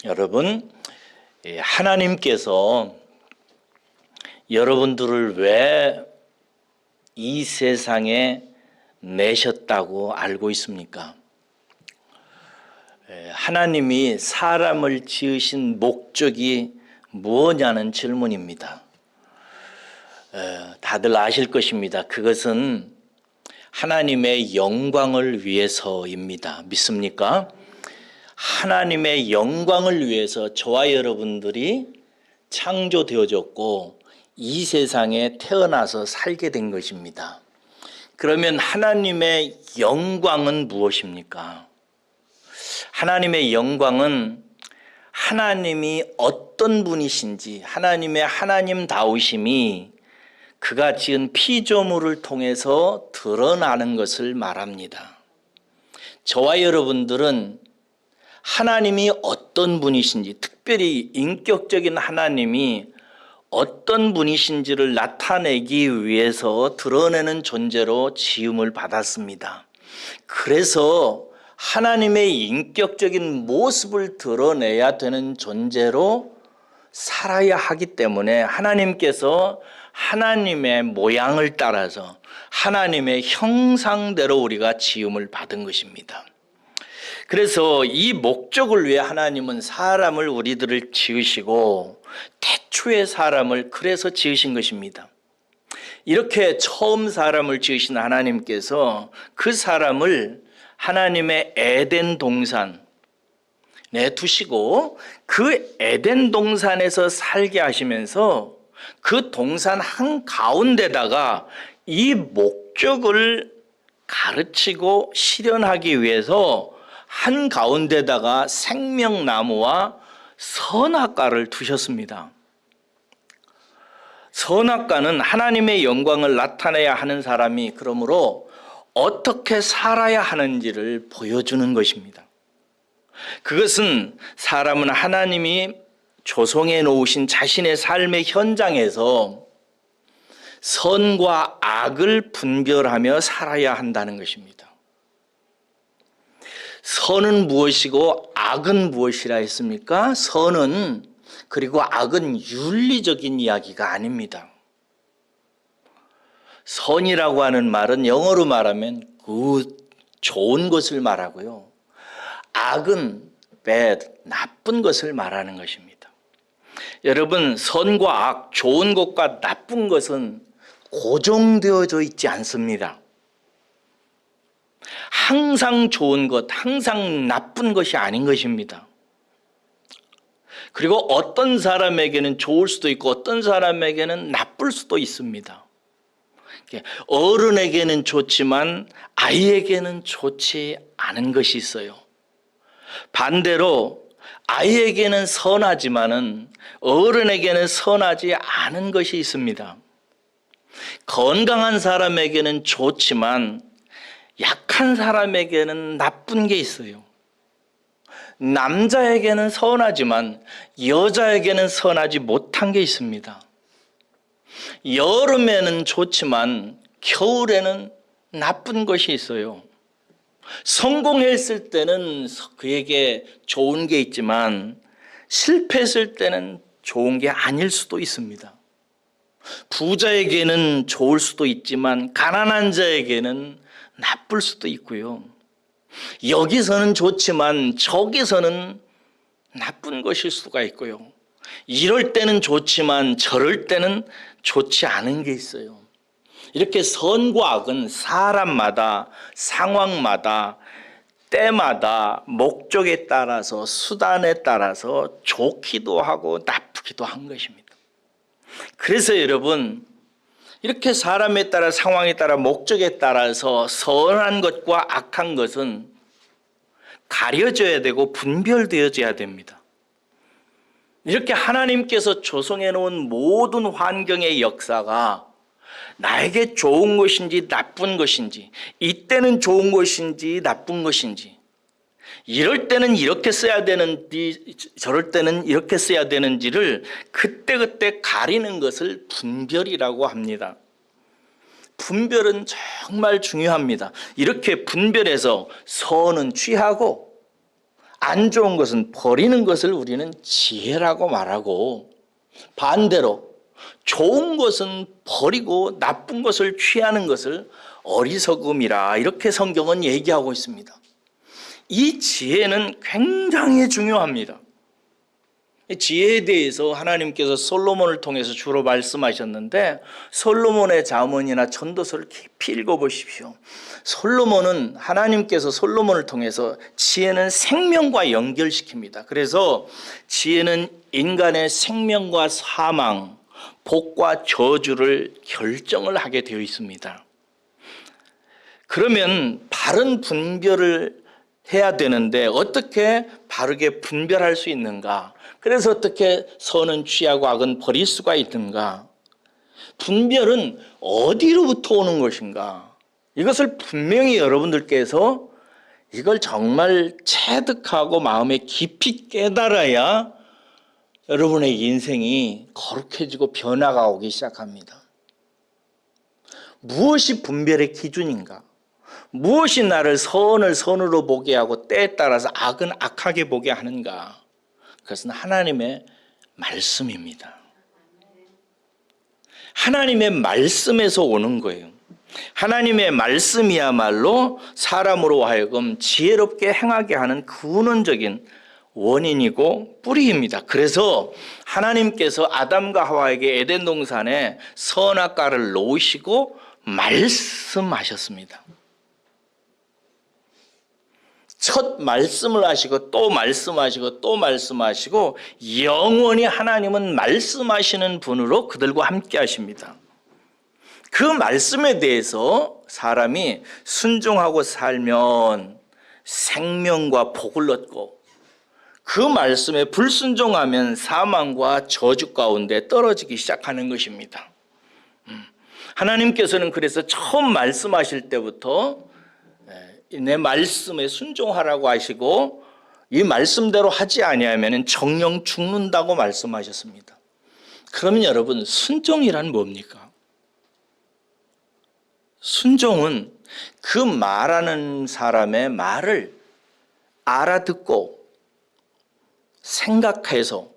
여러분, 하나님께서 여러분들을 왜 이 세상에 내셨다고 알고 있습니까? 하나님이 사람을 지으신 목적이 무엇냐는 질문입니다. 다들 아실 것입니다. 그것은 하나님의 영광을 위해서입니다. 믿습니까? 하나님의 영광을 위해서 저와 여러분들이 창조되어졌고 이 세상에 태어나서 살게 된 것입니다. 그러면 하나님의 영광은 무엇입니까? 하나님의 영광은 하나님이 어떤 분이신지, 하나님의 하나님다우심이 그가 지은 피조물을 통해서 드러나는 것을 말합니다. 저와 여러분들은 하나님이 어떤 분이신지, 특별히 인격적인 하나님이 어떤 분이신지를 나타내기 위해서 드러내는 존재로 지음을 받았습니다. 그래서 하나님의 인격적인 모습을 드러내야 되는 존재로 살아야 하기 때문에 하나님께서 하나님의 모양을 따라서 하나님의 형상대로 우리가 지음을 받은 것입니다. 그래서 이 목적을 위해 하나님은 사람을 우리들을 지으시고 태초의 사람을 그래서 지으신 것입니다. 이렇게 처음 사람을 지으신 하나님께서 그 사람을 하나님의 에덴 동산에 두시고 그 에덴 동산에서 살게 하시면서 그 동산 한가운데다가 이 목적을 가르치고 실현하기 위해서 한가운데다가 생명나무와 선악과를 두셨습니다. 선악과는 하나님의 영광을 나타내야 하는 사람이 그러므로 어떻게 살아야 하는지를 보여주는 것입니다. 그것은 사람은 하나님이 조성해 놓으신 자신의 삶의 현장에서 선과 악을 분별하며 살아야 한다는 것입니다. 선은 무엇이고 악은 무엇이라 했습니까? 선은 그리고 악은 윤리적인 이야기가 아닙니다. 선이라고 하는 말은 영어로 말하면 good, 좋은 것을 말하고요. 악은 bad, 나쁜 것을 말하는 것입니다. 여러분, 선과 악, 좋은 것과 나쁜 것은 고정되어져 있지 않습니다. 항상 좋은 것, 항상 나쁜 것이 아닌 것입니다. 그리고 어떤 사람에게는 좋을 수도 있고 어떤 사람에게는 나쁠 수도 있습니다. 어른에게는 좋지만 아이에게는 좋지 않은 것이 있어요. 반대로 아이에게는 선하지만은 어른에게는 선하지 않은 것이 있습니다. 건강한 사람에게는 좋지만 약한 사람에게는 나쁜 게 있어요. 남자에게는 선하지만 여자에게는 선하지 못한 게 있습니다. 여름에는 좋지만 겨울에는 나쁜 것이 있어요. 성공했을 때는 그에게 좋은 게 있지만 실패했을 때는 좋은 게 아닐 수도 있습니다. 부자에게는 좋을 수도 있지만 가난한 자에게는 나쁠 수도 있고요. 여기서는 좋지만 저기서는 나쁜 것일 수가 있고요. 이럴 때는 좋지만 저럴 때는 좋지 않은 게 있어요. 이렇게 선과 악은 사람마다, 상황마다, 때마다, 목적에 따라서, 수단에 따라서 좋기도 하고 나쁘기도 한 것입니다. 그래서 여러분, 이렇게 사람에 따라, 상황에 따라, 목적에 따라서 선한 것과 악한 것은 가려져야 되고 분별되어져야 됩니다. 이렇게 하나님께서 조성해 놓은 모든 환경의 역사가 나에게 좋은 것인지 나쁜 것인지, 이때는 좋은 것인지 나쁜 것인지, 이럴 때는 이렇게 써야 되는지 저럴 때는 이렇게 써야 되는지를 그때그때 가리는 것을 분별이라고 합니다. 분별은 정말 중요합니다. 이렇게 분별해서 선은 취하고 안 좋은 것은 버리는 것을 우리는 지혜라고 말하고, 반대로 좋은 것은 버리고 나쁜 것을 취하는 것을 어리석음이라 이렇게 성경은 얘기하고 있습니다. 이 지혜는 굉장히 중요합니다. 지혜에 대해서 하나님께서 솔로몬을 통해서 주로 말씀하셨는데, 솔로몬의 잠언이나 전도서를 깊이 읽어보십시오. 솔로몬은, 하나님께서 솔로몬을 통해서 지혜는 생명과 연결시킵니다. 그래서 지혜는 인간의 생명과 사망, 복과 저주를 결정을 하게 되어 있습니다. 그러면 바른 분별을 해야 되는데 어떻게 바르게 분별할 수 있는가? 그래서 어떻게 선은 취하고 악은 버릴 수가 있는가? 분별은 어디로부터 오는 것인가? 이것을 분명히 여러분들께서 이걸 정말 체득하고 마음에 깊이 깨달아야 여러분의 인생이 거룩해지고 변화가 오기 시작합니다. 무엇이 분별의 기준인가? 무엇이 나를 선을 선으로 보게 하고 때에 따라서 악은 악하게 보게 하는가? 그것은 하나님의 말씀입니다. 하나님의 말씀에서 오는 거예요. 하나님의 말씀이야말로 사람으로 하여금 지혜롭게 행하게 하는 근원적인 원인이고 뿌리입니다. 그래서 하나님께서 아담과 하와에게 에덴 동산에 선악과를 놓으시고 말씀하셨습니다. 첫 말씀을 하시고 또 말씀하시고 또 말씀하시고, 영원히 하나님은 말씀하시는 분으로 그들과 함께 하십니다. 그 말씀에 대해서 사람이 순종하고 살면 생명과 복을 얻고, 그 말씀에 불순종하면 사망과 저주 가운데 떨어지기 시작하는 것입니다. 하나님께서는 그래서 처음 말씀하실 때부터 내 말씀에 순종하라고 하시고, 이 말씀대로 하지 아니하면 정령 죽는다고 말씀하셨습니다. 그러면 여러분, 순종이란 뭡니까? 순종은 그 말하는 사람의 말을 알아듣고 생각해서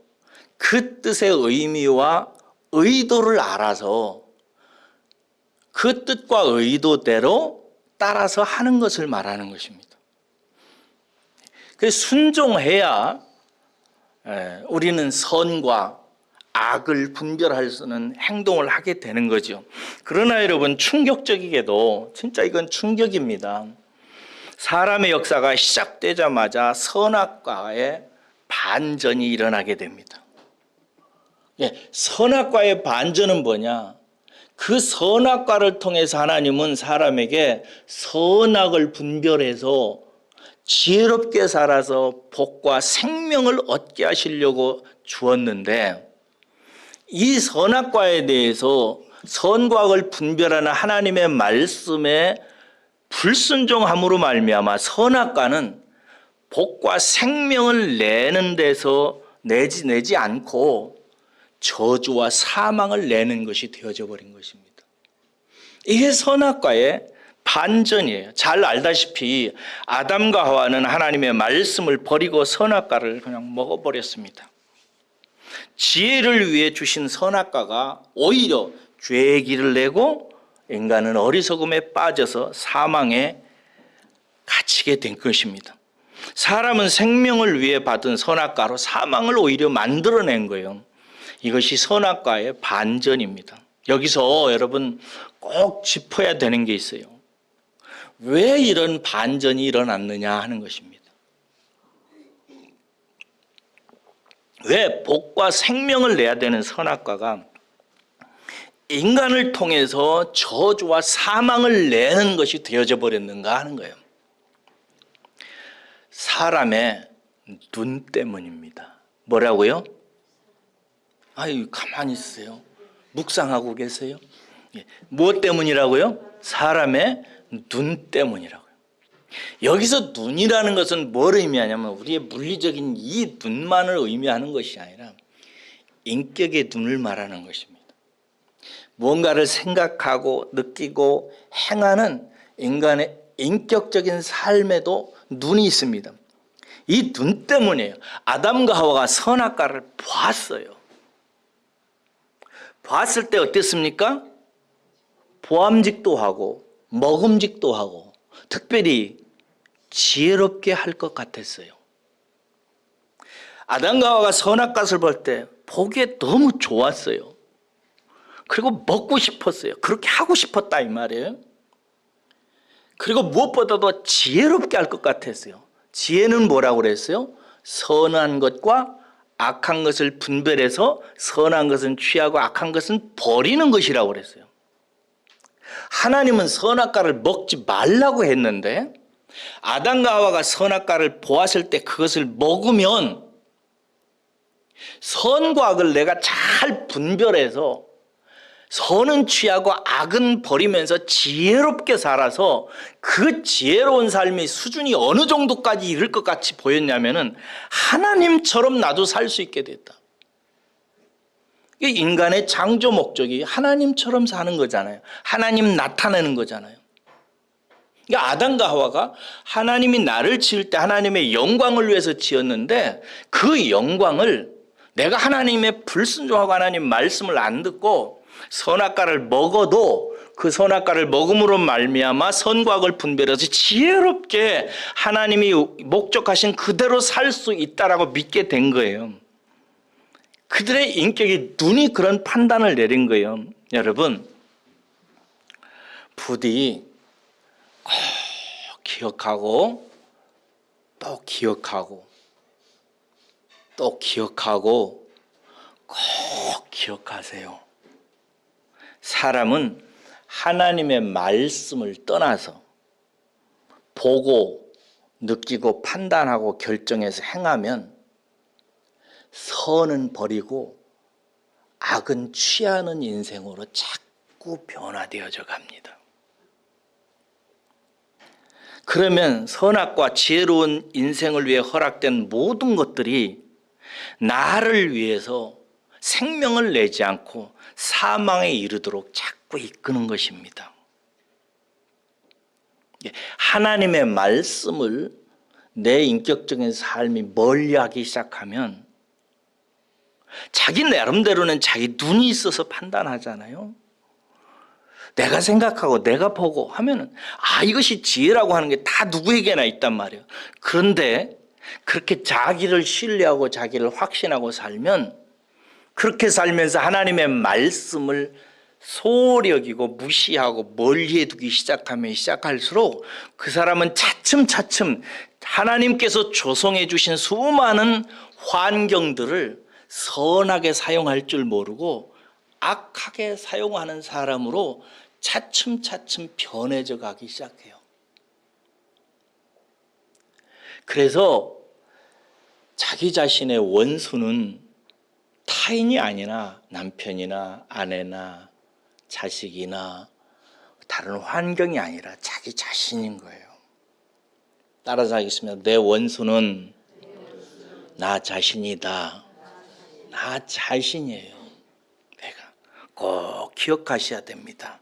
그 뜻의 의미와 의도를 알아서 그 뜻과 의도대로 따라서 하는 것을 말하는 것입니다. 그래서 순종해야 우리는 선과 악을 분별할 수 있는 행동을 하게 되는 거죠. 그러나 여러분, 충격적이게도, 진짜 이건 충격입니다. 사람의 역사가 시작되자마자 선악과의 반전이 일어나게 됩니다. 선악과의 반전은 뭐냐? 그 선악과를 통해서 하나님은 사람에게 선악을 분별해서 지혜롭게 살아서 복과 생명을 얻게 하시려고 주었는데, 이 선악과에 대해서 선과 악을 분별하는 하나님의 말씀에 불순종함으로 말미암아 선악과는 복과 생명을 내는 데서 내지 않고 저주와 사망을 내는 것이 되어져 버린 것입니다. 이게 선악과의 반전이에요. 잘 알다시피 아담과 하와는 하나님의 말씀을 버리고 선악과를 그냥 먹어버렸습니다. 지혜를 위해 주신 선악과가 오히려 죄의 길을 내고 인간은 어리석음에 빠져서 사망에 갇히게 된 것입니다. 사람은 생명을 위해 받은 선악과로 사망을 오히려 만들어낸 거예요. 이것이 선악과의 반전입니다. 여기서 여러분 꼭 짚어야 되는 게 있어요. 왜 이런 반전이 일어났느냐 하는 것입니다. 왜 복과 생명을 내야 되는 선악과가 인간을 통해서 저주와 사망을 내는 것이 되어져 버렸는가 하는 거예요. 사람의 눈 때문입니다. 뭐라고요? 아유, 가만히 있으세요. 묵상하고 계세요. 무엇 때문이라고요? 사람의 눈 때문이라고요. 여기서 눈이라는 것은 뭘 의미하냐면 우리의 물리적인 이 눈만을 의미하는 것이 아니라 인격의 눈을 말하는 것입니다. 무언가를 생각하고 느끼고 행하는 인간의 인격적인 삶에도 눈이 있습니다. 이 눈 때문이에요. 아담과 하와가 선악과를 보았어요. 봤을 때 어땠습니까? 보암직도 하고 먹음직도 하고 특별히 지혜롭게 할 것 같았어요. 아담과 하와가 선악과를 볼 때 보기에 너무 좋았어요. 그리고 먹고 싶었어요. 그렇게 하고 싶었다 이 말이에요. 그리고 무엇보다도 지혜롭게 할 것 같았어요. 지혜는 뭐라고 그랬어요? 선한 것과 악한 것을 분별해서 선한 것은 취하고 악한 것은 버리는 것이라고 그랬어요. 하나님은 선악과를 먹지 말라고 했는데 아담과 하와가 선악과를 보았을 때 그것을 먹으면 선과 악을 내가 잘 분별해서 선은 취하고 악은 버리면서 지혜롭게 살아서 그 지혜로운 삶의 수준이 어느 정도까지 이를 것 같이 보였냐면은 하나님처럼 나도 살 수 있게 됐다. 인간의 창조 목적이 하나님처럼 사는 거잖아요. 하나님 나타내는 거잖아요. 그러니까 아담과 하와가 하나님이 나를 지을 때 하나님의 영광을 위해서 지었는데 그 영광을 내가 하나님의 불순종하고 하나님 말씀을 안 듣고 선악과를 먹어도 그 선악과를 먹음으로 말미암아 선과 악을 분별해서 지혜롭게 하나님이 목적하신 그대로 살 수 있다라고 믿게 된 거예요. 그들의 인격이 눈이 그런 판단을 내린 거예요. 여러분, 부디 꼭 기억하고 또 기억하고 또 기억하고 꼭 기억하세요. 사람은 하나님의 말씀을 떠나서 보고 느끼고 판단하고 결정해서 행하면 선은 버리고 악은 취하는 인생으로 자꾸 변화되어져 갑니다. 그러면 선악과 지혜로운 인생을 위해 허락된 모든 것들이 나를 위해서 생명을 내지 않고 사망에 이르도록 자꾸 이끄는 것입니다. 하나님의 말씀을 내 인격적인 삶이 멀리하기 시작하면 자기 나름대로는 자기 눈이 있어서 판단하잖아요. 내가 생각하고 내가 보고 하면은 이것이 지혜라고 하는 게 다 누구에게나 있단 말이에요. 그런데 그렇게 자기를 신뢰하고 자기를 확신하고 살면 그렇게 살면서 하나님의 말씀을 소홀히 여기고 무시하고 멀리해 두기 시작하면 시작할수록 그 사람은 차츰차츰 하나님께서 조성해 주신 수많은 환경들을 선하게 사용할 줄 모르고 악하게 사용하는 사람으로 차츰차츰 변해져 가기 시작해요. 그래서 자기 자신의 원수는 타인이 아니라 남편이나 아내나 자식이나 다른 환경이 아니라 자기 자신인 거예요. 따라서 하겠습니다. 내 원수는 나 자신이다. 나 자신이에요. 내가 꼭 기억하셔야 됩니다.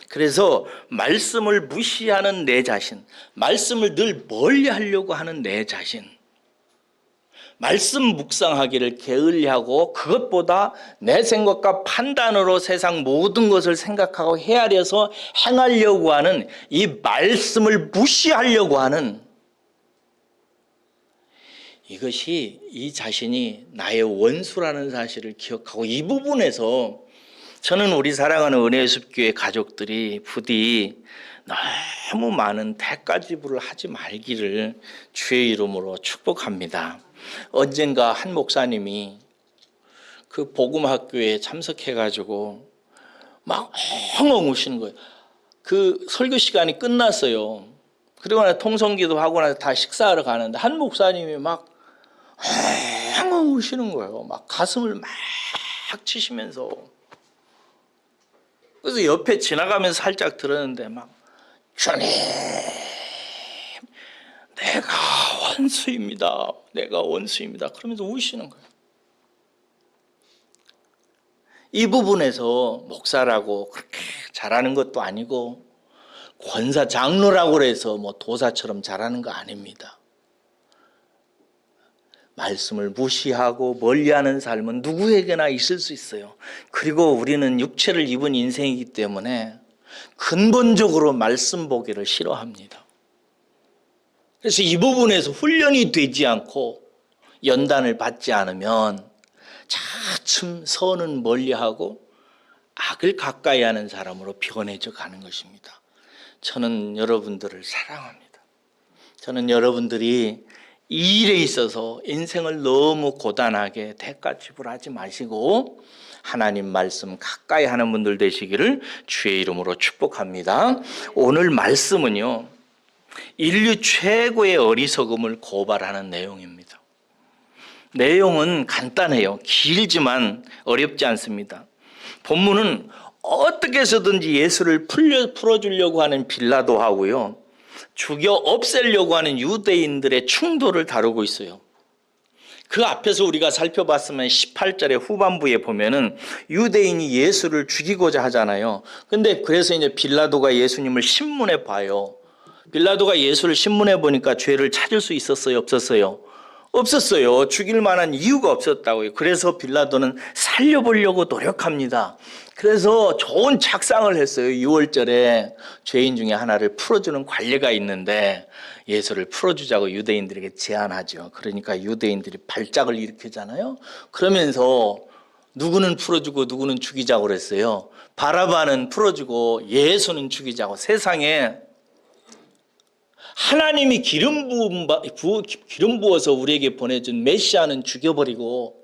그래서 말씀을 무시하는 내 자신, 말씀을 늘 멀리 하려고 하는 내 자신, 말씀 묵상하기를 게을리하고 그것보다 내 생각과 판단으로 세상 모든 것을 생각하고 헤아려서 행하려고 하는 이 말씀을 무시하려고 하는 이것이 이 자신이 나의 원수라는 사실을 기억하고 이 부분에서 저는 우리 사랑하는 은혜의 숲교회 가족들이 부디 너무 많은 대가지불을 하지 말기를 주의 이름으로 축복합니다. 언젠가 한 목사님이 그 복음학교에 참석해가지고 막 엉엉 우시는 거예요. 그 설교 시간이 끝났어요. 그리고 나서 통성기도 하고 나서 다 식사하러 가는데 한 목사님이 막 엉엉 우시는 거예요. 막 가슴을 막 치시면서. 그래서 옆에 지나가면서 살짝 들었는데 막 주님 내가 원수입니다. 내가 원수입니다. 그러면서 우시는 거예요. 이 부분에서 목사라고 그렇게 잘하는 것도 아니고 권사 장로라고 해서 뭐 도사처럼 잘하는 거 아닙니다. 말씀을 무시하고 멀리하는 삶은 누구에게나 있을 수 있어요. 그리고 우리는 육체를 입은 인생이기 때문에 근본적으로 말씀 보기를 싫어합니다. 그래서 이 부분에서 훈련이 되지 않고 연단을 받지 않으면 차츰 선은 멀리하고 악을 가까이 하는 사람으로 변해져 가는 것입니다. 저는 여러분들을 사랑합니다. 저는 여러분들이 이 일에 있어서 인생을 너무 고단하게 대가 지불하지 마시고 하나님 말씀 가까이 하는 분들 되시기를 주의 이름으로 축복합니다. 오늘 말씀은요, 인류 최고의 어리석음을 고발하는 내용입니다. 내용은 간단해요. 길지만 어렵지 않습니다. 본문은 어떻게 해서든지 예수를 풀어주려고 하는 빌라도하고요, 죽여 없애려고 하는 유대인들의 충돌을 다루고 있어요. 그 앞에서 우리가 살펴봤으면 18절의 후반부에 보면은 유대인이 예수를 죽이고자 하잖아요. 근데 그래서 이제 빌라도가 예수님을 신문해 봐요. 빌라도가 예수를 신문해 보니까 죄를 찾을 수 있었어요? 없었어요? 없었어요. 죽일 만한 이유가 없었다고요. 그래서 빌라도는 살려보려고 노력합니다. 그래서 좋은 착상을 했어요. 6월절에 죄인 중에 하나를 풀어주는 관례가 있는데 예수를 풀어주자고 유대인들에게 제안하죠. 그러니까 유대인들이 발작을 일으키잖아요. 그러면서 누구는 풀어주고 누구는 죽이자고 그랬어요. 바라바는 풀어주고 예수는 죽이자고. 세상에 하나님이 기름 부어서 우리에게 보내준 메시아는 죽여버리고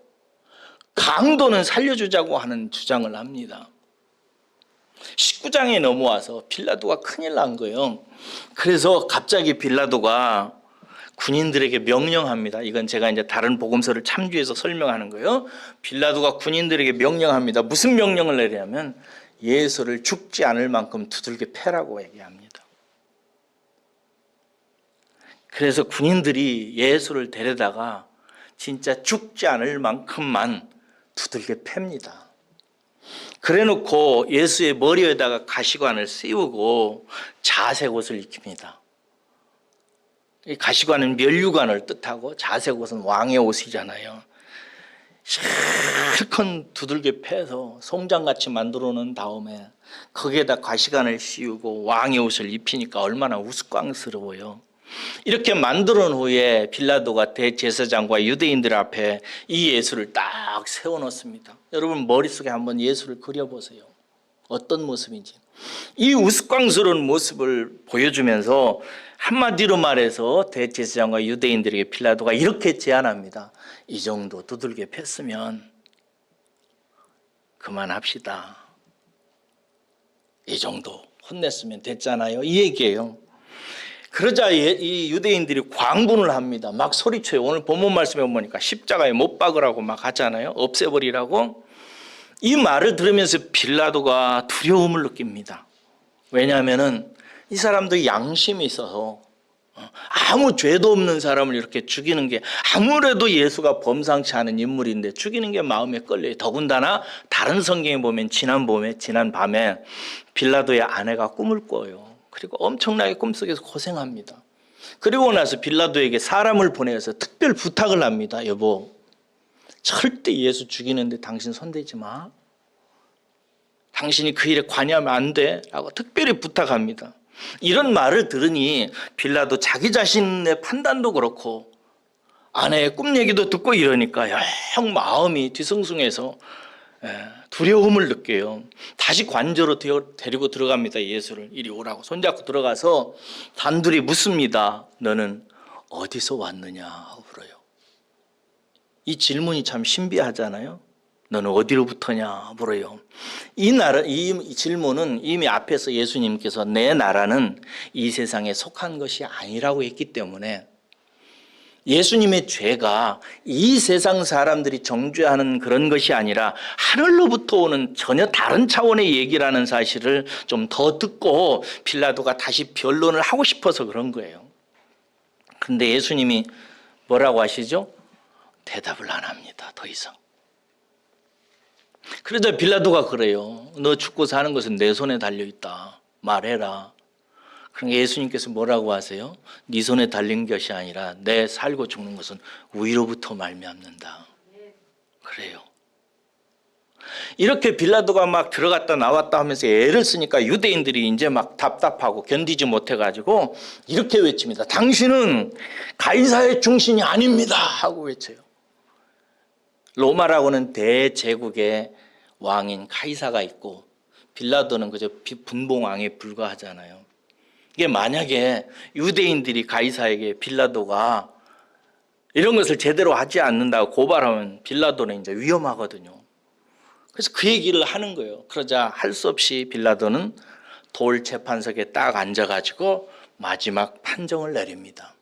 강도는 살려주자고 하는 주장을 합니다. 19장에 넘어와서 빌라도가 큰일 난 거예요. 그래서 갑자기 빌라도가 군인들에게 명령합니다. 이건 제가 이제 다른 복음서를 참조해서 설명하는 거예요. 빌라도가 군인들에게 명령합니다. 무슨 명령을 내리냐면 예수를 죽지 않을 만큼 두들겨 패라고 얘기합니다. 그래서 군인들이 예수를 데려다가 진짜 죽지 않을 만큼만 두들겨 팹니다. 그래놓고 예수의 머리에다가 가시관을 씌우고 자색옷을 입힙니다. 이 가시관은 면류관을 뜻하고 자색옷은 왕의 옷이잖아요. 실컷 두들겨 패서 송장같이 만들어 놓은 다음에 거기에다 가시관을 씌우고 왕의 옷을 입히니까 얼마나 우스꽝스러워요. 이렇게 만들어 놓은 후에 빌라도가 대제사장과 유대인들 앞에 이 예수를 딱 세워놓습니다. 여러분 머릿속에 한번 예수를 그려보세요. 어떤 모습인지. 이 우스꽝스러운 모습을 보여주면서 한마디로 말해서 대제사장과 유대인들에게 빌라도가 이렇게 제안합니다. 이 정도 두들겨 팼으면 그만합시다. 이 정도 혼냈으면 됐잖아요. 이 얘기예요. 그러자 이 유대인들이 광분을 합니다. 막 소리쳐요. 오늘 본문 말씀에 보니까 십자가에 못 박으라고 막 하잖아요. 없애버리라고. 이 말을 들으면서 빌라도가 두려움을 느낍니다. 왜냐하면 이 사람도 양심이 있어서 아무 죄도 없는 사람을 이렇게 죽이는 게 아무래도 예수가 범상치 않은 인물인데 죽이는 게 마음에 끌려요. 더군다나 다른 성경에 보면 지난 밤에 빌라도의 아내가 꿈을 꿔요. 그리고 엄청나게 꿈속에서 고생합니다. 그리고 나서 빌라도에게 사람을 보내서 특별 부탁을 합니다. 여보, 절대 예수 죽이는데 당신 손대지 마. 당신이 그 일에 관여하면 안 돼. 라고 특별히 부탁합니다. 이런 말을 들으니 빌라도 자기 자신의 판단도 그렇고 아내의 꿈 얘기도 듣고 이러니까 영 마음이 뒤숭숭해서 두려움을 느껴요. 다시 관저로 데리고 들어갑니다. 예수를 이리 오라고 손잡고 들어가서 단둘이 묻습니다. 너는 어디서 왔느냐 물어요. 이 질문이 참 신비하잖아요. 너는 어디로부터냐 물어요. 이 질문은 이미 앞에서 예수님께서 내 나라는 이 세상에 속한 것이 아니라고 했기 때문에 예수님의 죄가 이 세상 사람들이 정죄하는 그런 것이 아니라 하늘로부터 오는 전혀 다른 차원의 얘기라는 사실을 좀 더 듣고 빌라도가 다시 변론을 하고 싶어서 그런 거예요. 그런데 예수님이 뭐라고 하시죠? 대답을 안 합니다. 더 이상. 그러자 빌라도가 그래요. 너 죽고 사는 것은 내 손에 달려있다. 말해라. 그러니까 예수님께서 뭐라고 하세요? 네 손에 달린 것이 아니라 내 살고 죽는 것은 위로부터 말미암는다. 그래요. 이렇게 빌라도가 막 들어갔다 나왔다 하면서 애를 쓰니까 유대인들이 이제 막 답답하고 견디지 못해가지고 이렇게 외칩니다. 당신은 가이사의 중신이 아닙니다 하고 외쳐요. 로마라고는 대제국의 왕인 카이사가 있고 빌라도는 그저 분봉왕에 불과하잖아요. 이게 만약에 유대인들이 가이사에게 빌라도가 이런 것을 제대로 하지 않는다고 고발하면 빌라도는 이제 위험하거든요. 그래서 그 얘기를 하는 거예요. 그러자 할 수 없이 빌라도는 돌 재판석에 딱 앉아가지고 마지막 판정을 내립니다.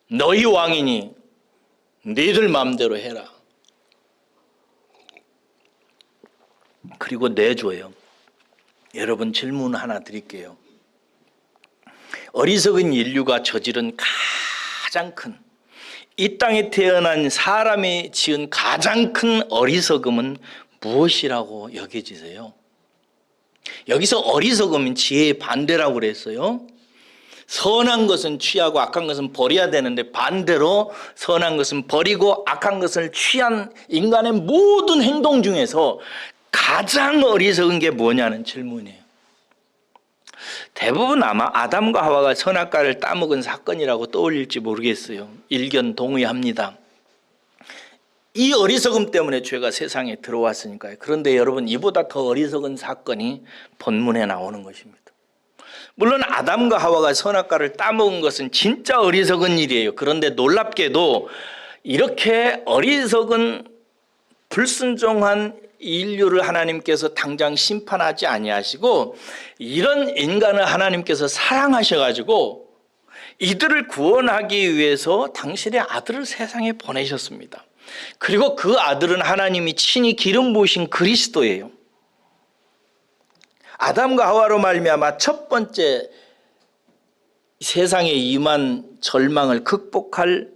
너희 왕이니 너희들 마음대로 해라. 그리고 내줘요. 여러분 질문 하나 드릴게요. 어리석은 인류가 저지른 가장 큰, 이 땅에 태어난 사람이 지은 가장 큰 어리석음은 무엇이라고 여겨지세요? 여기서 어리석음은 지혜의 반대라고 그랬어요. 선한 것은 취하고 악한 것은 버려야 되는데 반대로 선한 것은 버리고 악한 것을 취한 인간의 모든 행동 중에서 가장 어리석은 게 뭐냐는 질문이에요. 대부분 아마 아담과 하와가 선악과를 따먹은 사건이라고 떠올릴지 모르겠어요. 일견 동의합니다. 이 어리석음 때문에 죄가 세상에 들어왔으니까요. 그런데 여러분, 이보다 더 어리석은 사건이 본문에 나오는 것입니다. 물론 아담과 하와가 선악과를 따먹은 것은 진짜 어리석은 일이에요. 그런데 놀랍게도 이렇게 어리석은 불순종한 인류를 하나님께서 당장 심판하지 아니하시고 이런 인간을 하나님께서 사랑하셔가지고 이들을 구원하기 위해서 당신의 아들을 세상에 보내셨습니다. 그리고 그 아들은 하나님이 친히 기름 부으신 그리스도예요. 아담과 하와로 말미암아 첫 번째 세상에 임한 절망을 극복할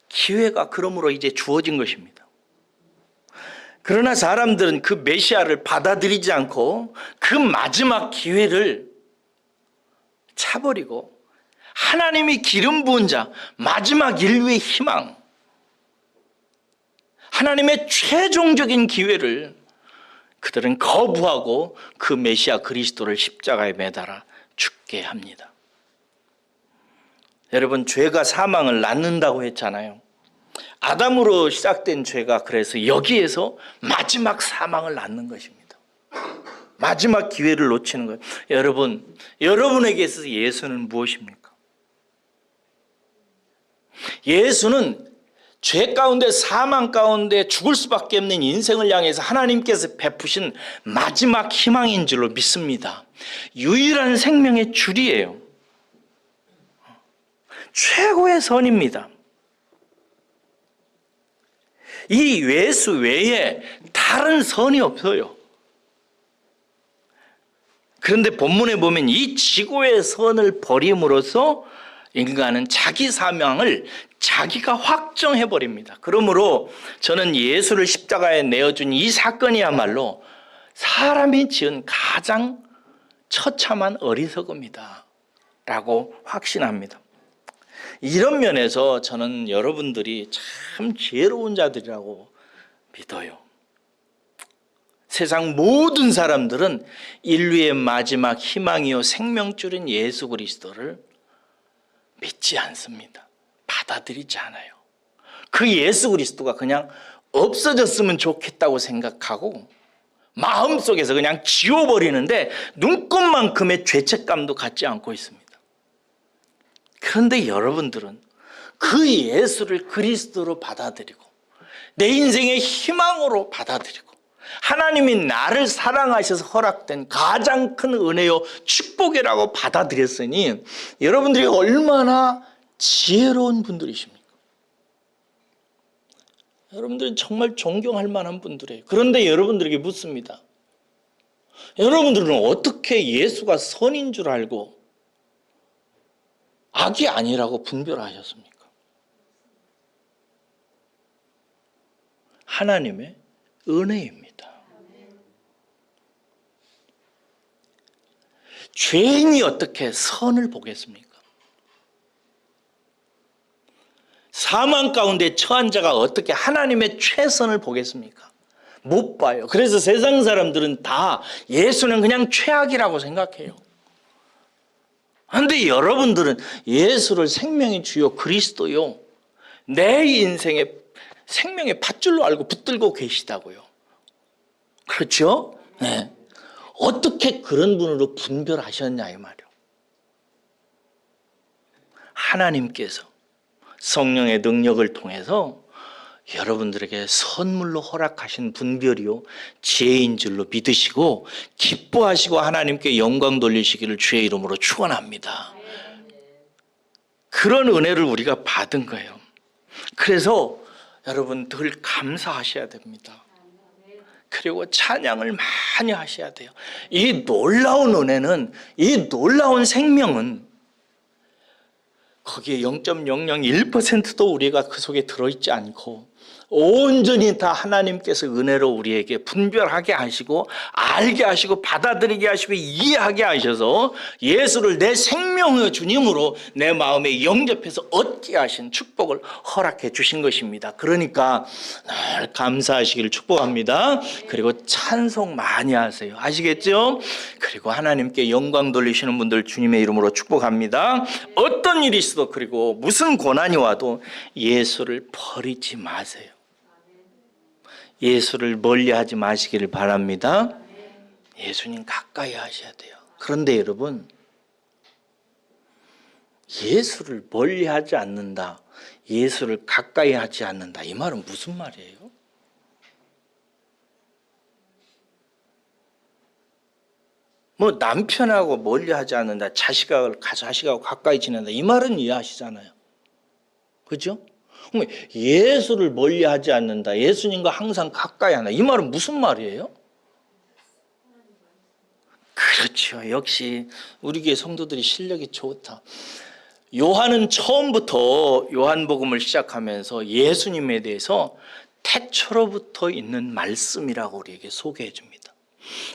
기회가 그러므로 이제 주어진 것입니다. 그러나 사람들은 그 메시아를 받아들이지 않고 그 마지막 기회를 차버리고 하나님이 기름 부은 자, 마지막 인류의 희망, 하나님의 최종적인 기회를 그들은 거부하고 그 메시아 그리스도를 십자가에 매달아 죽게 합니다. 여러분, 죄가 사망을 낳는다고 했잖아요. 아담으로 시작된 죄가 그래서 여기에서 마지막 사망을 낳는 것입니다. 마지막 기회를 놓치는 거예요. 여러분, 여러분에게 있어서 예수는 무엇입니까? 예수는 죄 가운데 사망 가운데 죽을 수밖에 없는 인생을 향해서 하나님께서 베푸신 마지막 희망인 줄로 믿습니다. 유일한 생명의 줄이에요. 최고의 선입니다. 이 예수 외에 다른 선이 없어요. 그런데 본문에 보면 이 지고의 선을 버림으로써 인간은 자기 사명을 자기가 확정해버립니다. 그러므로 저는 예수를 십자가에 내어준 이 사건이야말로 사람이 지은 가장 처참한 어리석음이다 라고 확신합니다. 이런 면에서 저는 여러분들이 참 지혜로운 자들이라고 믿어요. 세상 모든 사람들은 인류의 마지막 희망이요 생명줄인 예수 그리스도를 믿지 않습니다. 받아들이지 않아요. 그 예수 그리스도가 그냥 없어졌으면 좋겠다고 생각하고 마음속에서 그냥 지워버리는데 눈꽃만큼의 죄책감도 갖지 않고 있습니다. 그런데 여러분들은 그 예수를 그리스도로 받아들이고 내 인생의 희망으로 받아들이고 하나님이 나를 사랑하셔서 허락된 가장 큰 은혜요 축복이라고 받아들였으니 여러분들이 얼마나 지혜로운 분들이십니까? 여러분들은 정말 존경할 만한 분들이에요. 그런데 여러분들에게 묻습니다. 여러분들은 어떻게 예수가 선인 줄 알고 악이 아니라고 분별하셨습니까? 하나님의 은혜입니다. 죄인이 어떻게 선을 보겠습니까? 사망 가운데 처한 자가 어떻게 하나님의 최선을 보겠습니까? 못 봐요. 그래서 세상 사람들은 다 예수는 그냥 최악이라고 생각해요. 그런데 여러분들은 예수를 생명의 주요 그리스도요, 내 인생의 생명의 밧줄로 알고 붙들고 계시다고요. 그렇죠? 네. 어떻게 그런 분으로 분별하셨냐 이 말이요. 하나님께서 성령의 능력을 통해서 여러분들에게 선물로 허락하신 분별이요, 지혜인 줄로 믿으시고 기뻐하시고 하나님께 영광 돌리시기를 주의 이름으로 축원합니다. 그런 은혜를 우리가 받은 거예요. 그래서 여러분 늘 감사하셔야 됩니다. 그리고 찬양을 많이 하셔야 돼요. 이 놀라운 은혜는, 이 놀라운 생명은 거기에 0.001%도 우리가 그 속에 들어있지 않고 온전히 다 하나님께서 은혜로 우리에게 분별하게 하시고 알게 하시고 받아들이게 하시고 이해하게 하셔서 예수를 내 생명의 주님으로 내 마음에 영접해서 얻게 하신 축복을 허락해 주신 것입니다. 그러니까 늘 감사하시기를 축복합니다. 그리고 찬송 많이 하세요. 아시겠죠? 그리고 하나님께 영광 돌리시는 분들 주님의 이름으로 축복합니다. 어떤 일이 있어도 그리고 무슨 고난이 와도 예수를 버리지 마세요. 예수를 멀리하지 마시기를 바랍니다. 예수님 가까이 하셔야 돼요. 그런데 여러분, 예수를 멀리하지 않는다, 예수를 가까이 하지 않는다, 이 말은 무슨 말이에요? 뭐 남편하고 멀리하지 않는다, 자식하고 가까이 지낸다, 이 말은 이해하시잖아요. 그렇죠? 예수를 멀리하지 않는다, 예수님과 항상 가까이 한다, 이 말은 무슨 말이에요? 그렇죠. 역시 우리 교회 성도들이 실력이 좋다. 요한은 처음부터 요한복음을 시작하면서 예수님에 대해서 태초로부터 있는 말씀이라고 우리에게 소개해 줍니다.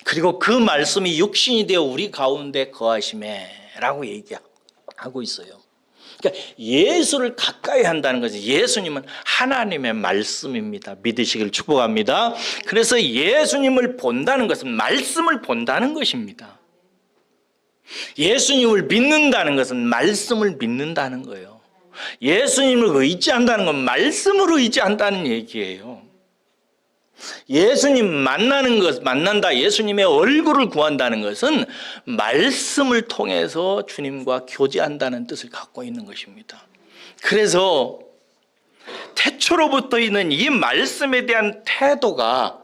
그리고 그 말씀이 육신이 되어 우리 가운데 거하심에 라고 얘기하고 있어요. 그러니까 예수를 가까이 한다는 것은, 예수님은 하나님의 말씀입니다. 믿으시길 축복합니다. 그래서 예수님을 본다는 것은 말씀을 본다는 것입니다. 예수님을 믿는다는 것은 말씀을 믿는다는 거예요. 예수님을 의지한다는 건 말씀으로 의지한다는 얘기예요. 예수님 만난다, 예수님의 얼굴을 구한다는 것은 말씀을 통해서 주님과 교제한다는 뜻을 갖고 있는 것입니다. 그래서 태초로부터 있는 이 말씀에 대한 태도가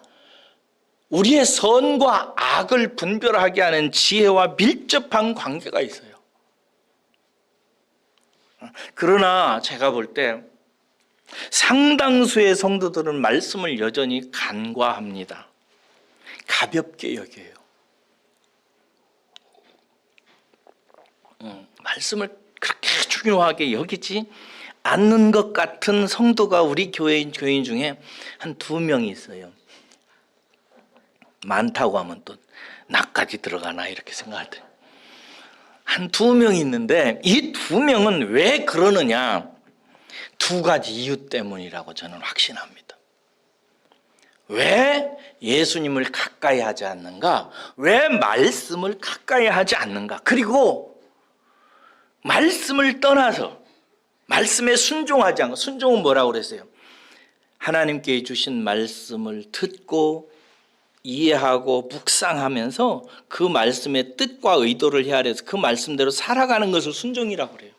우리의 선과 악을 분별하게 하는 지혜와 밀접한 관계가 있어요. 그러나 제가 볼 때 상당수의 성도들은 말씀을 여전히 간과합니다. 가볍게 여겨요. 말씀을 그렇게 중요하게 여기지 않는 것 같은 성도가 우리 교인 중에 한 2명이 있어요. 많다고 하면 또 나까지 들어가나 이렇게 생각할 때 한 2명이 있는데, 이 2명은 왜 그러느냐, 2가지 이유 때문이라고 저는 확신합니다. 왜 예수님을 가까이 하지 않는가? 왜 말씀을 가까이 하지 않는가? 그리고 말씀을 떠나서 말씀에 순종하지 않고, 순종은 뭐라고 그랬어요? 하나님께 주신 말씀을 듣고 이해하고 묵상하면서 그 말씀의 뜻과 의도를 헤아려서 그 말씀대로 살아가는 것을 순종이라고 그래요.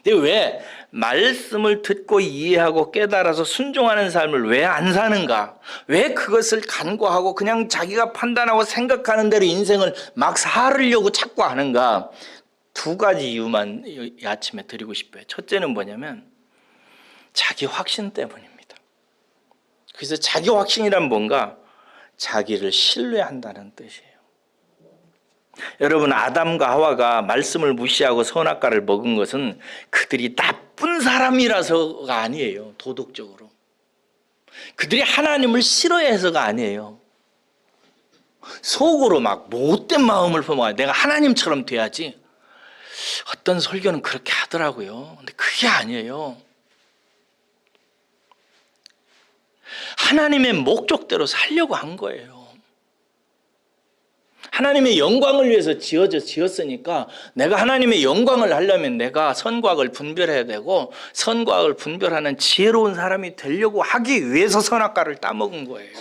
근데 왜 말씀을 듣고 이해하고 깨달아서 순종하는 삶을 왜 안 사는가? 왜 그것을 간과하고 그냥 자기가 판단하고 생각하는 대로 인생을 막 살으려고 자꾸 하는가? 2가지 이유만 이 아침에 드리고 싶어요. 첫째는 뭐냐면 자기 확신 때문입니다. 그래서 자기 확신이란 뭔가? 자기를 신뢰한다는 뜻이에요. 여러분, 아담과 하와가 말씀을 무시하고 선악과를 먹은 것은 그들이 나쁜 사람이라서가 아니에요. 도덕적으로. 그들이 하나님을 싫어해서가 아니에요. 속으로 막 못된 마음을 품어가지고 내가 하나님처럼 돼야지. 어떤 설교는 그렇게 하더라고요. 근데 그게 아니에요. 하나님의 목적대로 살려고 한 거예요. 하나님의 영광을 위해서 지었으니까 내가 하나님의 영광을 하려면 내가 선과 악을 분별해야 되고 선과 악을 분별하는 지혜로운 사람이 되려고 하기 위해서 선악과를 따먹은 거예요.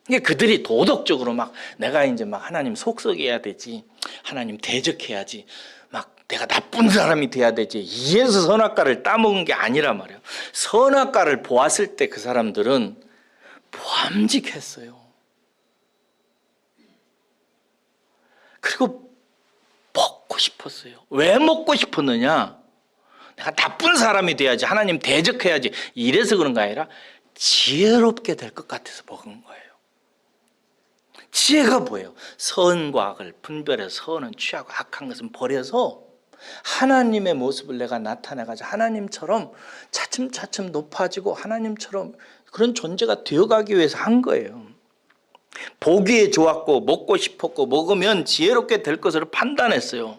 이게 그들이 도덕적으로 막 내가 이제 막 하나님 속썩여야 되지, 하나님 대적해야지, 막 내가 나쁜 사람이 돼야 되지, 이래서 선악과를 따먹은 게 아니란 말이에요. 선악과를 보았을 때 그 사람들은 보암직했어요. 그리고 먹고 싶었어요. 왜 먹고 싶었느냐? 내가 나쁜 사람이 돼야지, 하나님 대적해야지, 이래서 그런 거 아니라 지혜롭게 될 것 같아서 먹은 거예요. 지혜가 뭐예요? 선과 악을 분별해서 선은 취하고 악한 것은 버려서 하나님의 모습을 내가 나타내가지고 하나님처럼 차츰차츰 높아지고 하나님처럼 그런 존재가 되어가기 위해서 한 거예요. 보기에 좋았고 먹고 싶었고 먹으면 지혜롭게 될 것으로 판단했어요.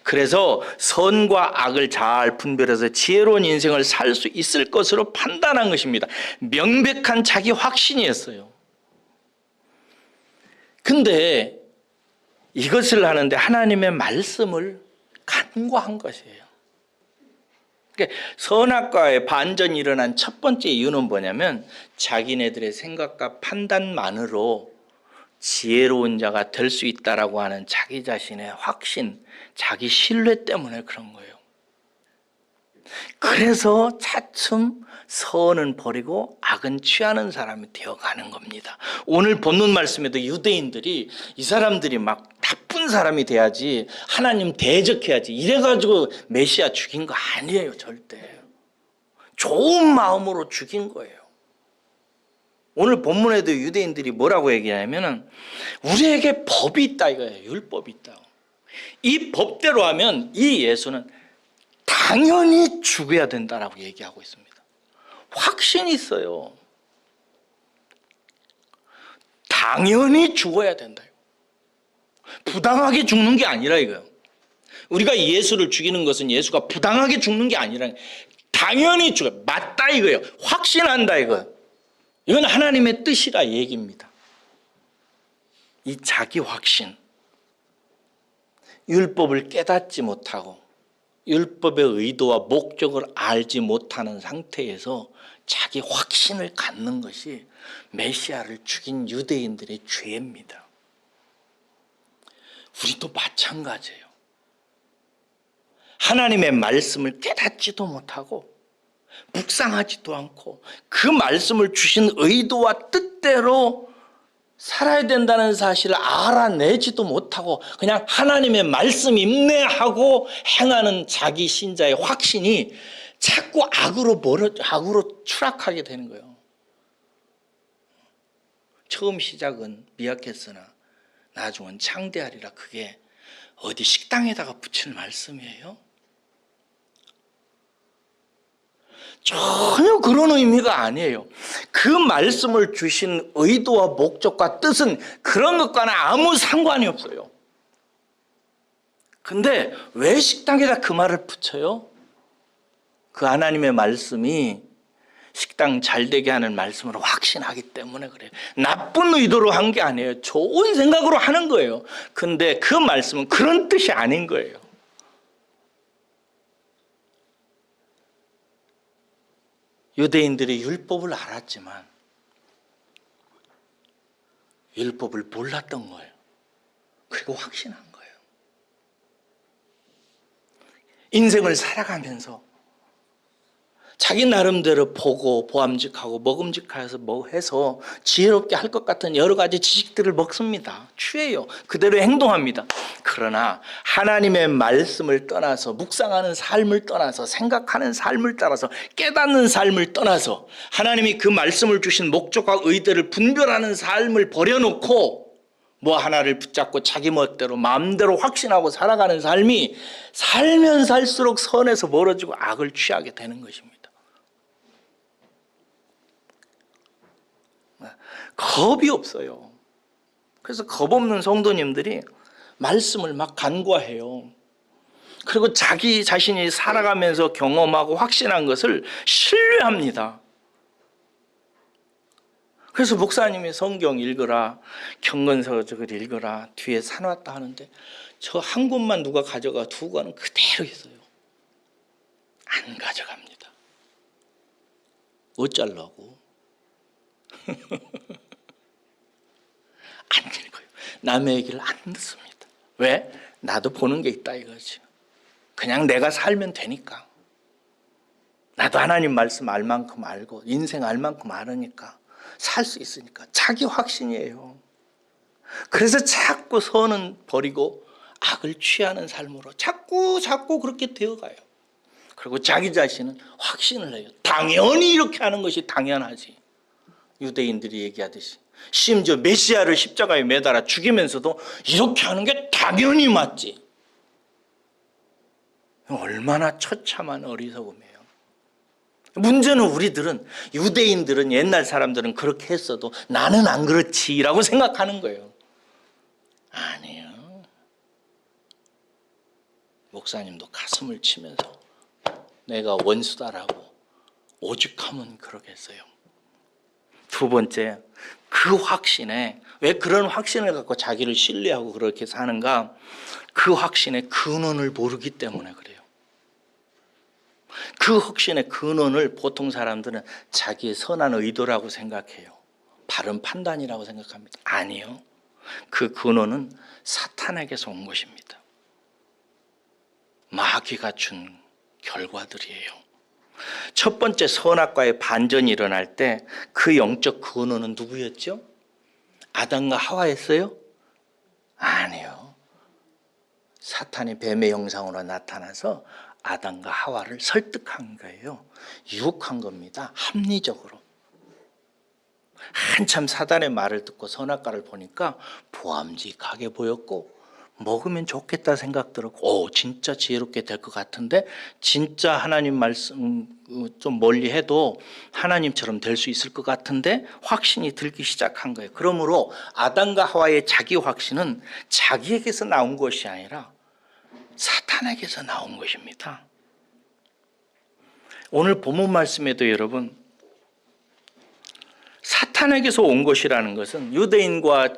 그래서 선과 악을 잘 분별해서 지혜로운 인생을 살 수 있을 것으로 판단한 것입니다. 명백한 자기 확신이었어요. 근데 이것을 하는데 하나님의 말씀을 간과한 것이에요. 그러니까 선악과의 반전이 일어난 첫 번째 이유는 뭐냐면 자기네들의 생각과 판단만으로 지혜로운 자가 될 수 있다라고 하는 자기 자신의 확신, 자기 신뢰 때문에 그런 거예요. 그래서 차츰 선은 버리고 악은 취하는 사람이 되어가는 겁니다. 오늘 본문 말씀에도 유대인들이 이 사람들이 막 나쁜 사람이 돼야지, 하나님 대적해야지 이래가지고 메시아 죽인 거 아니에요. 절대. 좋은 마음으로 죽인 거예요. 오늘 본문에도 유대인들이 뭐라고 얘기하냐면 우리에게 법이 있다 이거예요. 율법이 있다. 이 법대로 하면 이 예수는 당연히 죽어야 된다라고 얘기하고 있습니다. 확신이 있어요. 당연히 죽어야 된다. 부당하게 죽는 게 아니라 이거예요. 우리가 예수를 죽이는 것은 예수가 부당하게 죽는 게 아니라 당연히 죽어요. 맞다 이거예요. 확신한다 이거예요. 이건 하나님의 뜻이라 얘기입니다. 이 자기 확신. 율법을 깨닫지 못하고 율법의 의도와 목적을 알지 못하는 상태에서 자기 확신을 갖는 것이 메시아를 죽인 유대인들의 죄입니다. 우리도 마찬가지예요. 하나님의 말씀을 깨닫지도 못하고 묵상하지도 않고 그 말씀을 주신 의도와 뜻대로 살아야 된다는 사실을 알아내지도 못하고 그냥 하나님의 말씀 인내하고 행하는 자기 신자의 확신이 자꾸 악으로 추락하게 되는 거예요. 처음 시작은 미약했으나 나중은 창대하리라. 그게 어디 식당에다가 붙일 말씀이에요? 전혀 그런 의미가 아니에요. 그 말씀을 주신 의도와 목적과 뜻은 그런 것과는 아무 상관이 없어요. 근데 왜 식당에다 그 말을 붙여요? 그 하나님의 말씀이 식당 잘 되게 하는 말씀으로 확신하기 때문에 그래요. 나쁜 의도로 한 게 아니에요. 좋은 생각으로 하는 거예요. 근데 그 말씀은 그런 뜻이 아닌 거예요. 유대인들이 율법을 알았지만 율법을 몰랐던 거예요. 그리고 확신한 거예요. 인생을 살아가면서 자기 나름대로 보고 보암직하고 먹음직해서 뭐 해서 지혜롭게 할 것 같은 여러 가지 지식들을 먹습니다. 취해요. 그대로 행동합니다. 그러나 하나님의 말씀을 떠나서 묵상하는 삶을 떠나서 생각하는 삶을 따라서 깨닫는 삶을 떠나서 하나님이 그 말씀을 주신 목적과 의도를 분별하는 삶을 버려놓고 뭐 하나를 붙잡고 자기 멋대로 마음대로 확신하고 살아가는 삶이 살면 살수록 선에서 멀어지고 악을 취하게 되는 것입니다. 겁이 없어요. 그래서 겁 없는 성도님들이 말씀을 막 간과해요. 그리고 자기 자신이 살아가면서 경험하고 확신한 것을 신뢰합니다. 그래서 목사님이 성경 읽어라, 경건서적을 읽어라, 뒤에 사놨다 하는데 저 한 권만 누가 가져가 두 권은 그대로 있어요. 안 가져갑니다. 어쩌려고? 안 읽어요. 남의 얘기를 안 듣습니다. 왜? 나도 보는 게 있다 이거지. 그냥 내가 살면 되니까. 나도 하나님 말씀 알 만큼 알고 인생 알 만큼 알으니까 살 수 있으니까. 자기 확신이에요. 그래서 자꾸 선은 버리고 악을 취하는 삶으로 자꾸 그렇게 되어가요. 그리고 자기 자신은 확신을 해요. 당연히 이렇게 하는 것이 당연하지. 유대인들이 얘기하듯이 심지어 메시아를 십자가에 매달아 죽이면서도 이렇게 하는 게 당연히 맞지. 얼마나 처참한 어리석음이에요. 문제는 우리들은, 유대인들은, 옛날 사람들은 그렇게 했어도 나는 안 그렇지라고 생각하는 거예요. 아니에요. 목사님도 가슴을 치면서 내가 원수다라고 오죽하면 그러겠어요. 두 번째, 그 확신에, 왜 그런 확신을 갖고 자기를 신뢰하고 그렇게 사는가? 그 확신의 근원을 모르기 때문에 그래요. 그 확신의 근원을 보통 사람들은 자기의 선한 의도라고 생각해요. 바른 판단이라고 생각합니다. 아니요. 그 근원은 사탄에게서 온 것입니다. 마귀가 준 결과들이에요. 첫 번째 선악과의 반전이 일어날 때 그 영적 근원은 누구였죠? 아담과 하와였어요? 아니요. 사탄이 뱀의 형상으로 나타나서 아담과 하와를 설득한 거예요. 유혹한 겁니다. 합리적으로. 한참 사단의 말을 듣고 선악과를 보니까 보암직하게 보였고 먹으면 좋겠다 생각 들었고 진짜 지혜롭게 될 것 같은데 진짜 하나님 말씀 좀 멀리 해도 하나님처럼 될 수 있을 것 같은데 확신이 들기 시작한 거예요. 그러므로 아담과 하와의 자기 확신은 자기에게서 나온 것이 아니라 사탄에게서 나온 것입니다. 오늘 본문 말씀에도 여러분 사탄에게서 온 것이라는 것은 유대인과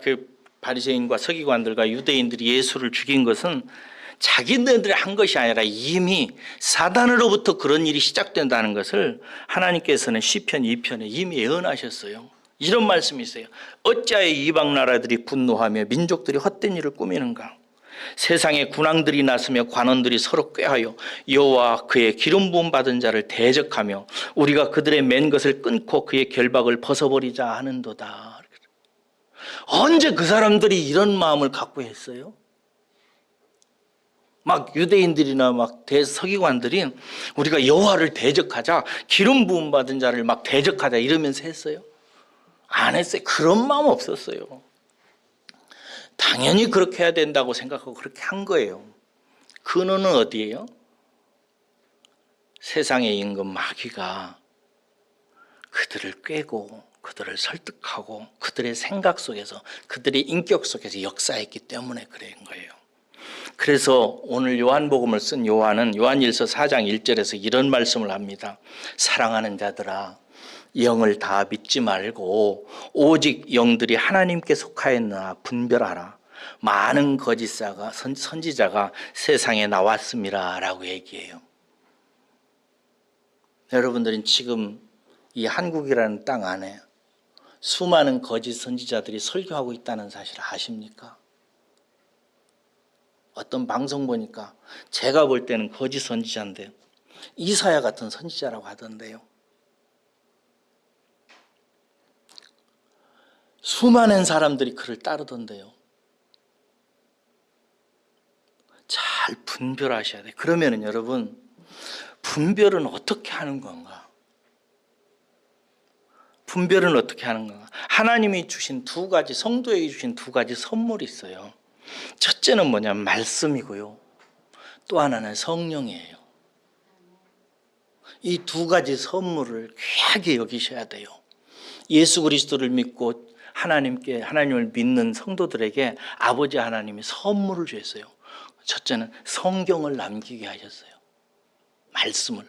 바리새인과 서기관들과 유대인들이 예수를 죽인 것은 자기네들이 한 것이 아니라 이미 사단으로부터 그런 일이 시작된다는 것을 하나님께서는 시편 2편에 이미 예언하셨어요. 이런 말씀이 있어요. 어찌하여 이방 나라들이 분노하며 민족들이 헛된 일을 꾸미는가? 세상에 군왕들이 나서며 관원들이 서로 꾀하여 여호와 그의 기름 부음 받은 자를 대적하며 우리가 그들의 맨 것을 끊고 그의 결박을 벗어버리자 하는도다. 언제 그 사람들이 이런 마음을 갖고 했어요? 막 유대인들이나 막 대서기관들이 우리가 여호와를 대적하자, 기름 부음 받은 자를 막 대적하자 이러면서 했어요? 안 했어요. 그런 마음 없었어요. 당연히 그렇게 해야 된다고 생각하고 그렇게 한 거예요. 근원은 어디예요? 세상의 임금 마귀가 그들을 꾀고 그들을 설득하고 그들의 생각 속에서 그들의 인격 속에서 역사했기 때문에 그런 거예요. 그래서 오늘 요한복음을 쓴 요한은 요한일서 4장 1절에서 이런 말씀을 합니다. 사랑하는 자들아, 영을 다 믿지 말고 오직 영들이 하나님께 속하였나 분별하라. 많은 거짓사가 선지자가 세상에 나왔습니다 라고 얘기해요. 여러분들은 지금 이 한국이라는 땅 안에 수많은 거짓 선지자들이 설교하고 있다는 사실을 아십니까? 어떤 방송 보니까 제가 볼 때는 거짓 선지자인데 이사야 같은 선지자라고 하던데요. 수많은 사람들이 그를 따르던데요. 잘 분별하셔야 돼요. 그러면은 여러분, 분별은 어떻게 하는 건가? 분별은 어떻게 하는가? 하나님이 주신 두 가지, 성도에게 주신 두 가지 선물이 있어요. 첫째는 뭐냐면 말씀이고요. 또 하나는 성령이에요. 이 두 가지 선물을 귀하게 여기셔야 돼요. 예수 그리스도를 믿고 하나님을 믿는 성도들에게 아버지 하나님이 선물을 주셨어요. 첫째는 성경을 남기게 하셨어요. 말씀을.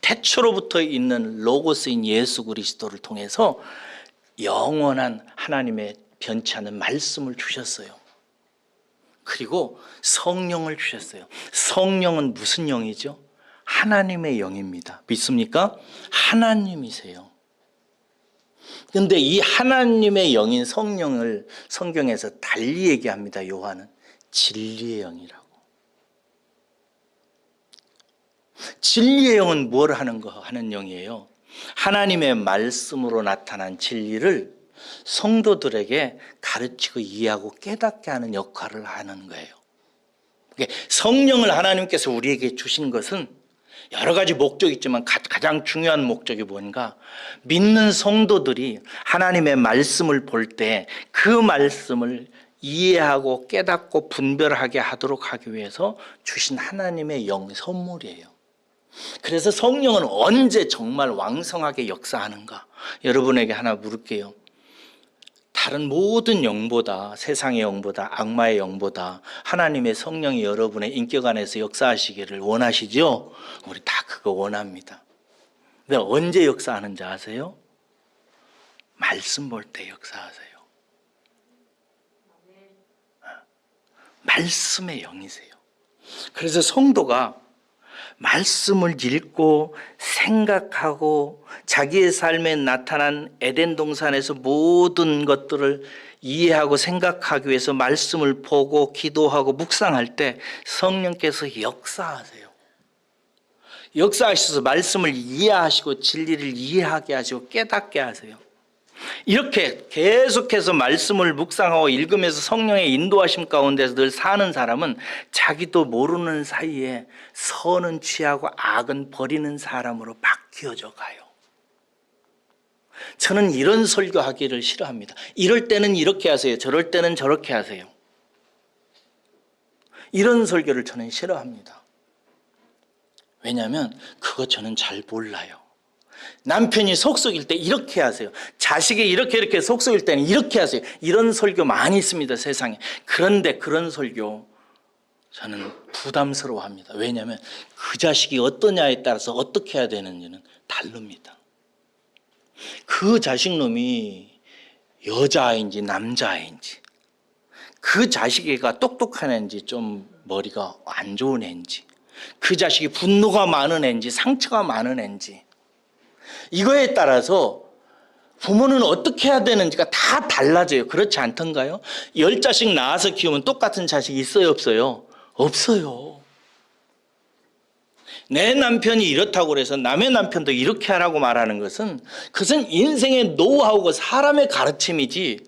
태초로부터 있는 로고스인 예수 그리스도를 통해서 영원한 하나님의 변치 않는 말씀을 주셨어요. 그리고 성령을 주셨어요. 성령은 무슨 영이죠? 하나님의 영입니다. 믿습니까? 하나님이세요. 그런데 이 하나님의 영인 성령을 성경에서 달리 얘기합니다. 요한은 진리의 영이라고. 진리의 영은 뭘 하는 영이에요? 하나님의 말씀으로 나타난 진리를 성도들에게 가르치고 이해하고 깨닫게 하는 역할을 하는 거예요. 성령을 하나님께서 우리에게 주신 것은 여러 가지 목적이 있지만 가장 중요한 목적이 뭔가? 믿는 성도들이 하나님의 말씀을 볼 때 그 말씀을 이해하고 깨닫고 분별하게 하도록 하기 위해서 주신 하나님의 영 선물이에요. 그래서 성령은 언제 정말 왕성하게 역사하는가? 여러분에게 하나 물을게요. 다른 모든 영보다, 세상의 영보다, 악마의 영보다 하나님의 성령이 여러분의 인격 안에서 역사하시기를 원하시죠? 우리 다 그거 원합니다. 근데 언제 역사하는지 아세요? 말씀 볼 때 역사하세요. 말씀의 영이세요. 그래서 성도가 말씀을 읽고 생각하고 자기의 삶에 나타난 에덴 동산에서 모든 것들을 이해하고 생각하기 위해서 말씀을 보고 기도하고 묵상할 때 성령께서 역사하세요. 역사하셔서 말씀을 이해하시고 진리를 이해하게 하시고 깨닫게 하세요. 이렇게 계속해서 말씀을 묵상하고 읽으면서 성령의 인도하심 가운데서 늘 사는 사람은 자기도 모르는 사이에 선은 취하고 악은 버리는 사람으로 바뀌어져 가요. 저는 이런 설교하기를 싫어합니다. 이럴 때는 이렇게 하세요. 저럴 때는 저렇게 하세요. 이런 설교를 저는 싫어합니다. 왜냐하면 그거 저는 잘 몰라요. 남편이 속썩일 때 이렇게 하세요. 자식이 이렇게 속썩일 때는 이렇게 하세요. 이런 설교 많이 있습니다, 세상에. 그런데 그런 설교 저는 부담스러워합니다. 왜냐하면 그 자식이 어떠냐에 따라서 어떻게 해야 되는지는 다릅니다. 그 자식놈이 여자아이인지 남자아이인지, 그 자식애가 똑똑한 애인지 좀 머리가 안 좋은 애인지, 그 자식이 분노가 많은 애인지 상처가 많은 애인지, 이거에 따라서 부모는 어떻게 해야 되는지가 다 달라져요. 그렇지 않던가요? 10자식 낳아서 키우면 똑같은 자식이 있어요, 없어요? 없어요. 내 남편이 이렇다고 해서 남의 남편도 이렇게 하라고 말하는 것은 그것은 인생의 노하우고 사람의 가르침이지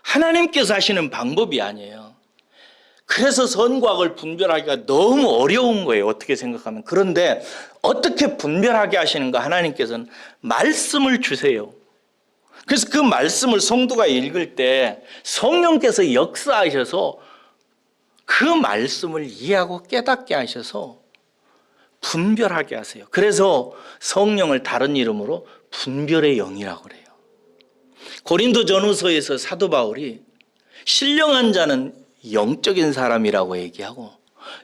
하나님께서 하시는 방법이 아니에요. 그래서 선과 악을 분별하기가 너무 어려운 거예요. 어떻게 생각하면. 그런데 어떻게 분별하게 하시는가? 하나님께서는 말씀을 주세요. 그래서 그 말씀을 성도가 읽을 때 성령께서 역사하셔서 그 말씀을 이해하고 깨닫게 하셔서 분별하게 하세요. 그래서 성령을 다른 이름으로 분별의 영이라고 그래요. 고린도전후서에서 사도 바울이 신령한 자는 영적인 사람이라고 얘기하고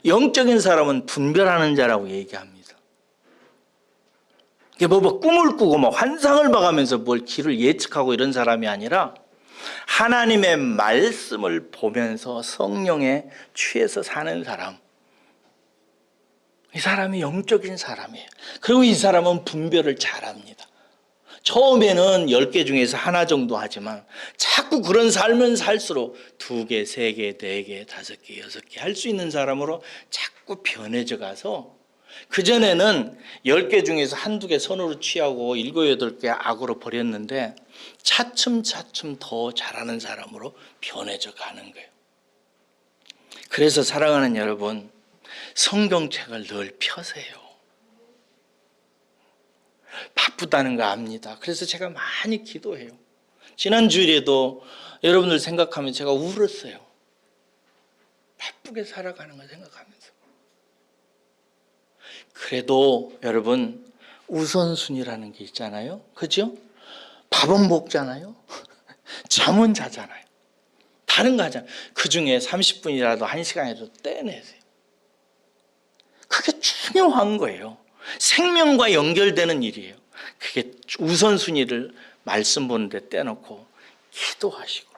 영적인 사람은 분별하는 자라고 얘기합니다. 이게 뭐 꿈을 꾸고 환상을 봐가면서 뭘 길을 예측하고 이런 사람이 아니라 하나님의 말씀을 보면서 성령에 취해서 사는 사람. 이 사람이 영적인 사람이에요. 그리고 이 사람은 분별을 잘합니다. 처음에는 10개 중에서 하나 정도 하지만 자꾸 그런 삶은 살수록 2개, 3개, 4개, 5개, 6개 할 수 있는 사람으로 자꾸 변해져 가서 그전에는 10개 중에서 한두 개 선으로 취하고 7, 8개 악으로 버렸는데 차츰차츰 더 잘하는 사람으로 변해져 가는 거예요. 그래서 사랑하는 여러분, 성경책을 늘 펴세요. 바쁘다는 거 압니다. 그래서 제가 많이 기도해요. 지난 주일에도 여러분들 생각하면 제가 울었어요. 바쁘게 살아가는 걸 생각하면서. 그래도 여러분 우선순위라는 게 있잖아요. 그죠? 밥은 먹잖아요. 잠은 자잖아요. 다른 거 하잖아요. 그중에 30분이라도 1시간이라도 떼내세요. 그게 중요한 거예요. 생명과 연결되는 일이에요. 그게 우선순위를 말씀 보는데 떼놓고 기도하시고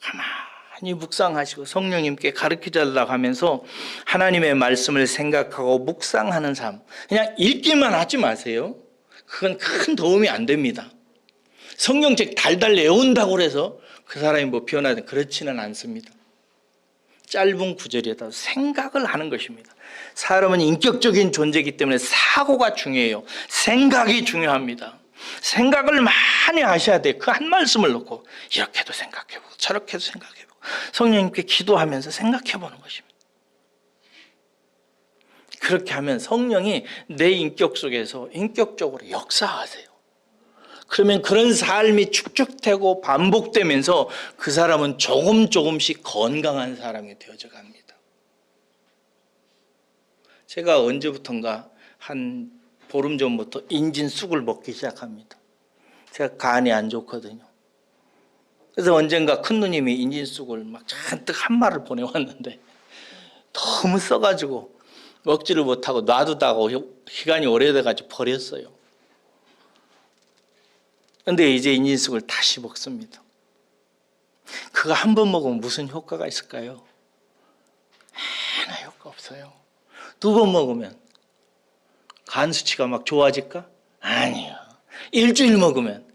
가만히 묵상하시고 성령님께 가르쳐달라고 하면서 하나님의 말씀을 생각하고 묵상하는 삶. 그냥 읽기만 하지 마세요. 그건 큰 도움이 안 됩니다. 성경책 달달 외운다고 해서 그 사람이 뭐 변하든 그렇지는 않습니다. 짧은 구절에다 생각을 하는 것입니다. 사람은 인격적인 존재이기 때문에 사고가 중요해요. 생각이 중요합니다. 생각을 많이 하셔야 돼요. 그 한 말씀을 놓고 이렇게도 생각해보고 저렇게도 생각해보고 성령님께 기도하면서 생각해보는 것입니다. 그렇게 하면 성령이 내 인격 속에서 인격적으로 역사하세요. 그러면 그런 삶이 축적되고 반복되면서 그 사람은 조금씩 건강한 사람이 되어져 갑니다. 제가 언제부턴가 한 보름 전부터 인진쑥을 먹기 시작합니다. 제가 간이 안 좋거든요. 그래서 언젠가 큰 누님이 인진쑥을 막 잔뜩 한 마리를 보내왔는데 너무 써가지고 먹지를 못하고 놔두다가 시간이 오래돼가지고 버렸어요. 근데 이제 인진쑥을 다시 먹습니다. 그거 한 번 먹으면 무슨 효과가 있을까요? 하나 효과 없어요. 두 번 먹으면 간 수치가 막 좋아질까? 아니요. 일주일 먹으면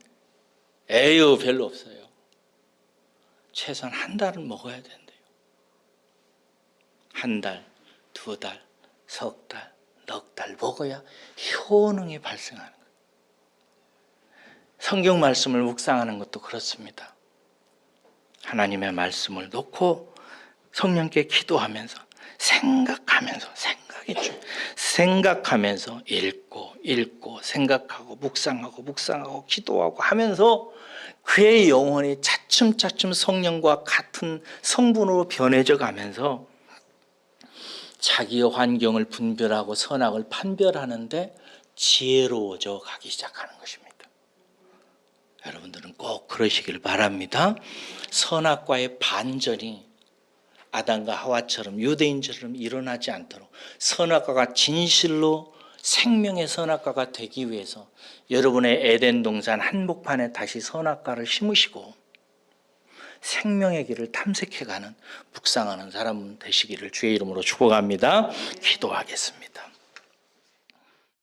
에휴 별로 없어요. 최소한 한 달은 먹어야 된대요. 한 달, 두 달, 석 달, 넉 달 먹어야 효능이 발생하는 거예요. 성경 말씀을 묵상하는 것도 그렇습니다. 하나님의 말씀을 놓고 성령께 기도하면서 생각하면서 생각하면서 읽고 생각하고 묵상하고 기도하고 하면서 그의 영혼이 차츰 성령과 같은 성분으로 변해져 가면서 자기의 환경을 분별하고 선악을 판별하는데 지혜로워져 가기 시작하는 것입니다. 여러분들은 꼭 그러시길 바랍니다. 선악과의 반전이 아담과 하와처럼 유대인처럼 일어나지 않도록 선악과가 진실로 생명의 선악과가 되기 위해서 여러분의 에덴 동산 한복판에 다시 선악과를 심으시고 생명의 길을 탐색해가는 묵상하는 사람 되시기를 주의 이름으로 축복합니다. 기도하겠습니다.